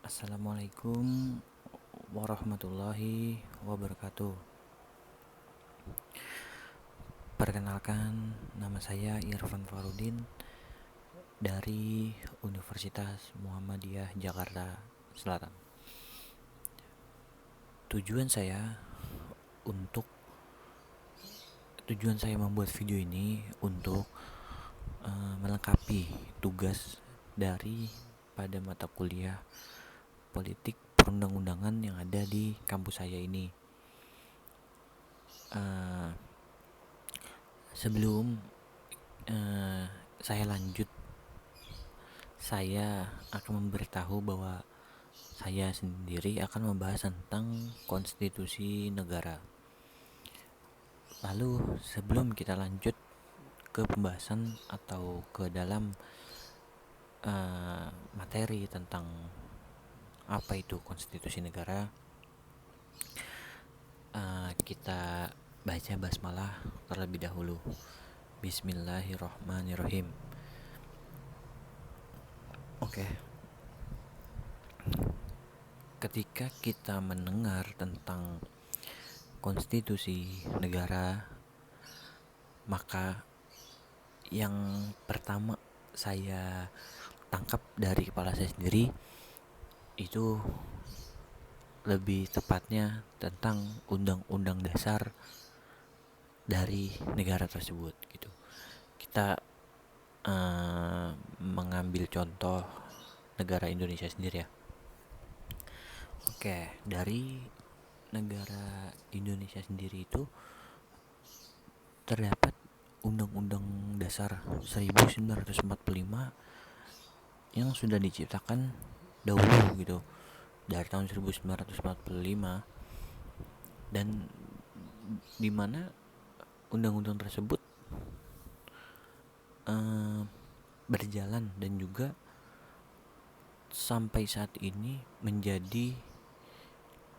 Assalamualaikum warahmatullahi wabarakatuh. Perkenalkan, nama saya Irfan Farudin dari Universitas Muhammadiyah Jakarta Selatan. Untuk tujuan saya membuat video ini untuk melengkapi tugas dari pada mata kuliah politik perundang-undangan yang ada di kampus saya ini. Sebelum saya lanjut, saya akan memberitahu bahwa saya sendiri akan membahas tentang konstitusi negara. Lalu sebelum kita lanjut ke pembahasan atau ke dalam materi tentang apa itu konstitusi negara, kita baca basmalah terlebih dahulu. Bismillahirrahmanirrahim. Oke. Ketika kita mendengar tentang konstitusi negara, maka yang pertama saya tangkap dari kepala saya sendiri itu lebih tepatnya tentang undang-undang dasar dari negara tersebut gitu. Kita mengambil contoh negara Indonesia sendiri ya. Oke, dari negara Indonesia sendiri itu terdapat Undang-Undang Dasar 1945 yang sudah diciptakan dahulu gitu, dari tahun 1945, dan di mana undang-undang tersebut berjalan dan juga sampai saat ini menjadi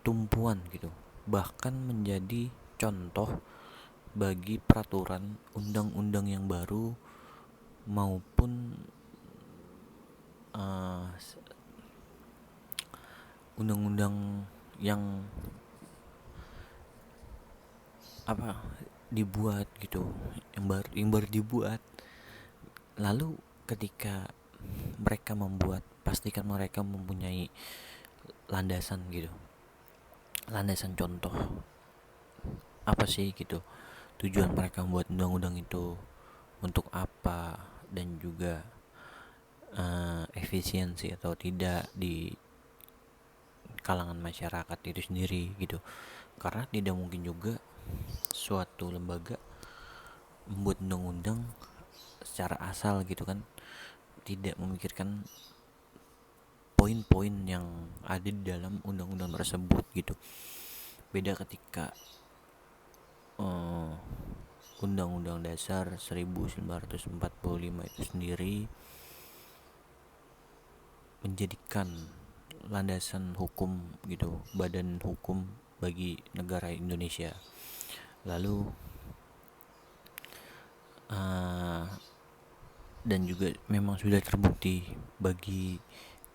tumpuan gitu, bahkan menjadi contoh bagi peraturan undang-undang yang baru maupun undang-undang yang dibuat gitu, yang baru dibuat. Lalu ketika mereka membuat, pastikan mereka mempunyai landasan gitu, landasan contoh apa sih gitu, tujuan mereka membuat undang-undang itu untuk apa, dan juga efisiensi atau tidak di kalangan masyarakat itu sendiri gitu. Karena tidak mungkin juga suatu lembaga membuat undang-undang secara asal gitu kan, tidak memikirkan poin-poin yang ada di dalam undang-undang tersebut gitu. Beda ketika Undang-Undang Dasar 1945 itu sendiri menjadikan landasan hukum gitu, badan hukum bagi negara Indonesia. Lalu dan juga memang sudah terbukti bagi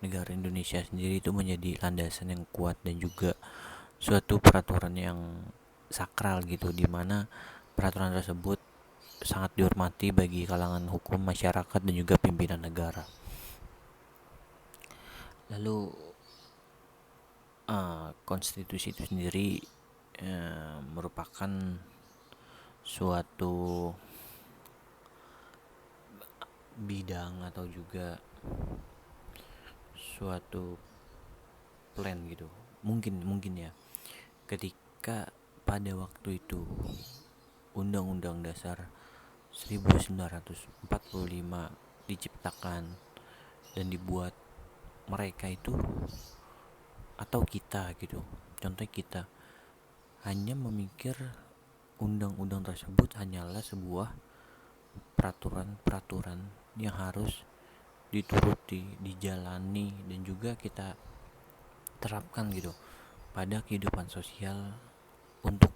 negara Indonesia sendiri itu menjadi landasan yang kuat dan juga suatu peraturan yang sakral gitu, di mana peraturan tersebut sangat dihormati bagi kalangan hukum, masyarakat, dan juga pimpinan negara. Lalu konstitusi itu sendiri merupakan suatu bidang atau juga suatu plan gitu, mungkin ya, ketika pada waktu itu Undang-Undang Dasar 1945 diciptakan dan dibuat, mereka itu atau kita gitu, contoh kita hanya memikir undang-undang tersebut hanyalah sebuah peraturan-peraturan yang harus dituruti, dijalani, dan juga kita terapkan gitu pada kehidupan sosial untuk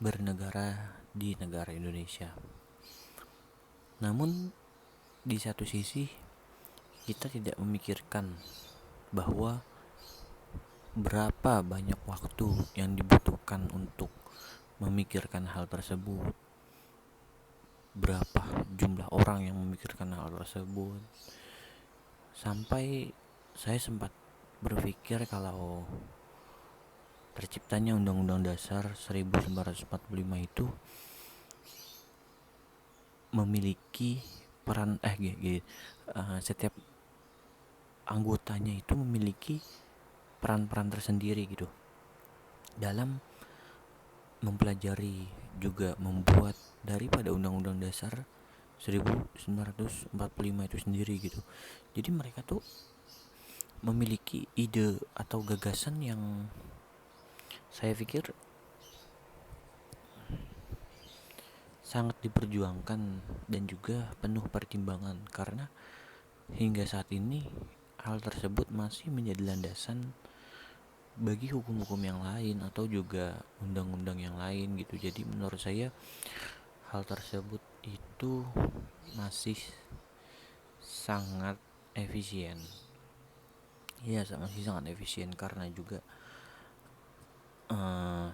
bernegara di negara Indonesia. Namun di satu sisi kita tidak memikirkan bahwa berapa banyak waktu yang dibutuhkan untuk memikirkan hal tersebut, berapa jumlah orang yang memikirkan hal tersebut, sampai saya sempat berpikir kalau terciptanya Undang-Undang Dasar 1945 itu memiliki peran setiap anggotanya itu memiliki peran-peran tersendiri gitu dalam mempelajari juga membuat daripada Undang-Undang Dasar 1945 itu sendiri gitu. Jadi mereka tuh memiliki ide atau gagasan yang saya pikir sangat diperjuangkan dan juga penuh pertimbangan, karena hingga saat ini hal tersebut masih menjadi landasan bagi hukum-hukum yang lain atau juga undang-undang yang lain gitu. Jadi menurut saya hal tersebut itu masih sangat efisien. Ya, masih sangat efisien karena juga uh,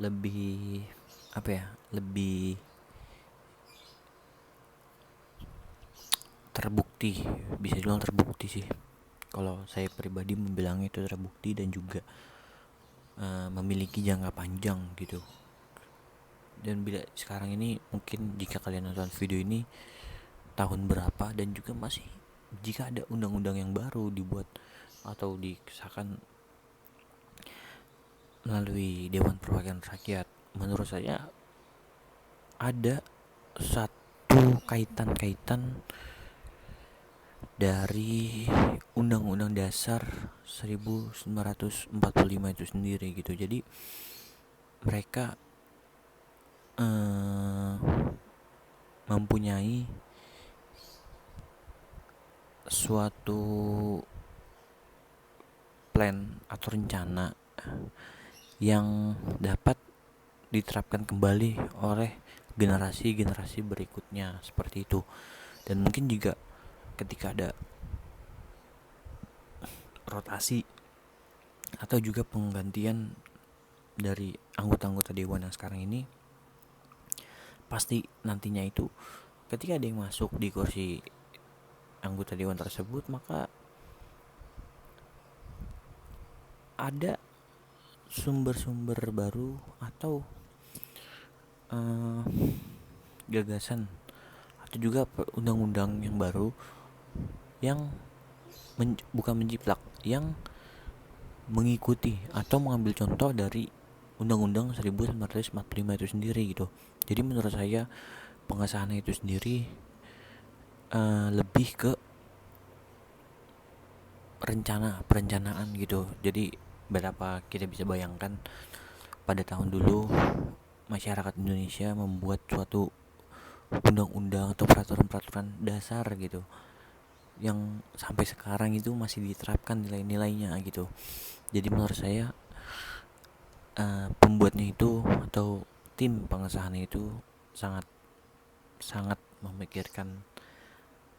lebih lebih terbukti, bisa dibilang terbukti sih. Kalau saya pribadi membilang itu terbukti dan juga memiliki jangka panjang gitu. Dan bila sekarang ini mungkin jika kalian nonton video ini tahun berapa dan juga masih jika ada undang-undang yang baru dibuat atau disahkan melalui Dewan Perwakilan Rakyat, menurut saya ada satu kaitan-kaitan dari Undang-Undang Dasar 1945 itu sendiri gitu. Jadi mereka mempunyai suatu plan atau rencana yang dapat diterapkan kembali oleh generasi-generasi berikutnya seperti itu. Dan mungkin juga ketika ada rotasi atau juga penggantian dari anggota-anggota dewan yang sekarang ini, pasti nantinya itu ketika ada yang masuk di kursi anggota dewan tersebut, maka ada sumber-sumber baru atau gagasan atau juga undang-undang yang baru yang bukan menjiplak, yang mengikuti atau mengambil contoh dari Undang-Undang 1945 itu sendiri gitu. Jadi menurut saya pengesahan itu sendiri lebih ke perencanaan gitu. Jadi berapa kita bisa bayangkan pada tahun dulu masyarakat Indonesia membuat suatu undang-undang atau peraturan-peraturan dasar gitu yang sampai sekarang itu masih diterapkan nilai-nilainya gitu. Jadi menurut saya pembuatnya itu atau tim pengesahannya itu sangat sangat memikirkan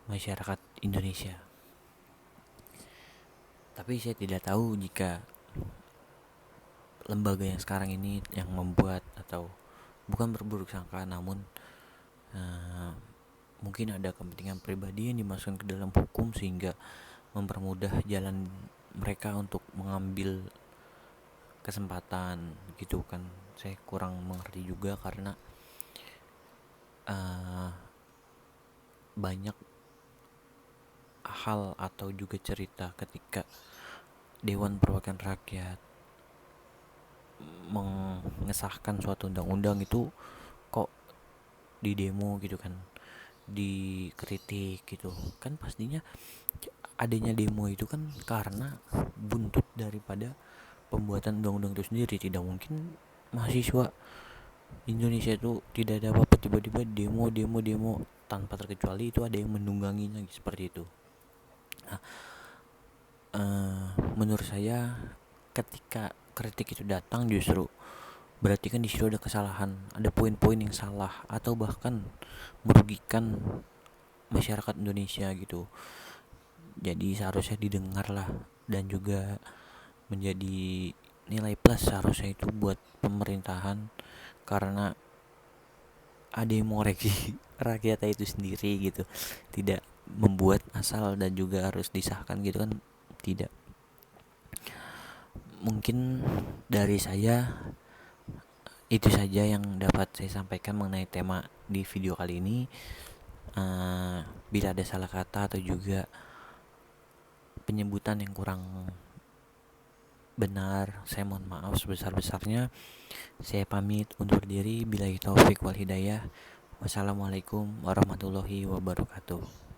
masyarakat Indonesia. Tapi saya tidak tahu jika lembaga yang sekarang ini yang membuat atau bukan berburuk sangka, namun mungkin ada kepentingan pribadi yang dimasukkan ke dalam hukum sehingga mempermudah jalan mereka untuk mengambil kesempatan gitu kan. Saya kurang mengerti juga karena banyak hal atau juga cerita ketika Dewan Perwakilan Rakyat mengesahkan suatu undang-undang itu kok di demo gitu kan, dikritik gitu kan. Pastinya adanya demo itu kan karena buntut daripada pembuatan undang-undang itu sendiri. Tidak mungkin mahasiswa Indonesia itu tidak ada apa-apa tiba-tiba demo tanpa terkecuali itu ada yang menungganginya seperti itu. Nah, menurut saya ketika kritik itu datang justru berarti kan di situ ada kesalahan, ada poin-poin yang salah atau bahkan merugikan masyarakat Indonesia gitu. Jadi seharusnya didengar lah dan juga menjadi nilai plus seharusnya itu buat pemerintahan, karena ada yang mengoreksi rakyatnya itu sendiri gitu, tidak membuat asal dan juga harus disahkan gitu kan, tidak. Mungkin dari saya itu saja yang dapat saya sampaikan mengenai tema di video kali ini. Bila ada salah kata atau juga penyebutan yang kurang benar, saya mohon maaf sebesar-besarnya. Saya pamit undur diri. Billahi taufik wal hidayah. Wassalamualaikum warahmatullahi wabarakatuh.